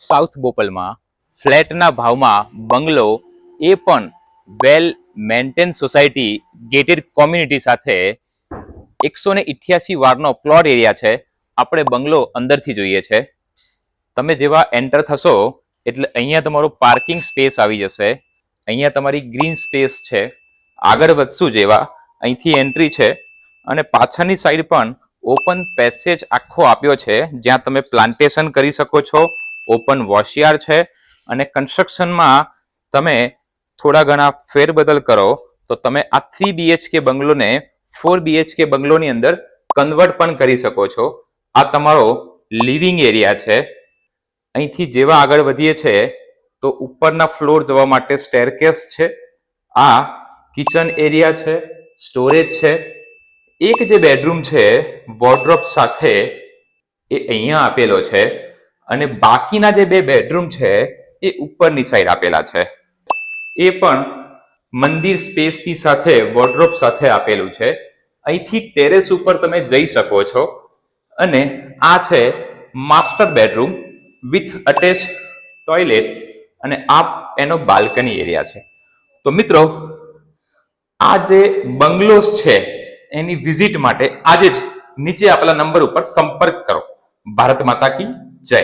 South બોપલમાં ફ્લેટના ભાવમાં બંગલો, એ પણ વેલ maintain society ગેટેડ community સાથે 188 વારનો પ્લોટ એરિયા છે. આપણે બંગલો અંદરથી જોઈએ છે. તમે જેવા એન્ટર થશો એટલે અહીંયા તમારો પાર્કિંગ સ્પેસ આવી જશે. અહીંયા તમારી ગ્રીન સ્પેસ છે. આગળ વધશું જેવા અહીંથી એન્ટ્રી છે અને પાછળની સાઈડ પણ ઓપન પેસેજ આખો આપ્યો છે, જ્યાં તમે પ્લાન્ટેશન કરી શકો છો. ઓપન વોશયાર્ડ છે અને કન્સ્ટ્રક્શનમાં તમે થોડા ઘણા ફેરબદલ કરો તો તમે આ 3 BHK બંગલોને 4 BHK બંગલોની અંદર કન્વર્ટ પણ કરી શકો છો. આ તમારો લિવિંગ એરિયા છે. અહીંથી જેવા આગળ વધીએ છે તો ઉપરના ફ્લોર જવા માટે સ્ટેરકેસ છે. આ કિચન એરિયા છે, સ્ટોરેજ છે. એક જે બેડરૂમ છે વોર્ડરોબ સાથે એ અહીંયા આપેલો છે અને બાકીના જે 2 બેડરૂમ છે એ ઉપરની સાઈડ આપેલા છે. એ પણ મંદિર સ્પેસથી સાથે વોર્ડરોબ સાથે આપેલું છે. અહીંથી ટેરેસ ઉપર તમે જઈ શકો છો અને આ છે master bedroom with attach toilet અને આ એનો બાલ્કની એરિયા છે. તો મિત્રો, આ જે બંગલોસ છે એની વિઝિટ માટે આજે જ નીચે આપેલા નંબર ઉપર સંપર્ક કરો. ભારત માતા કી જય.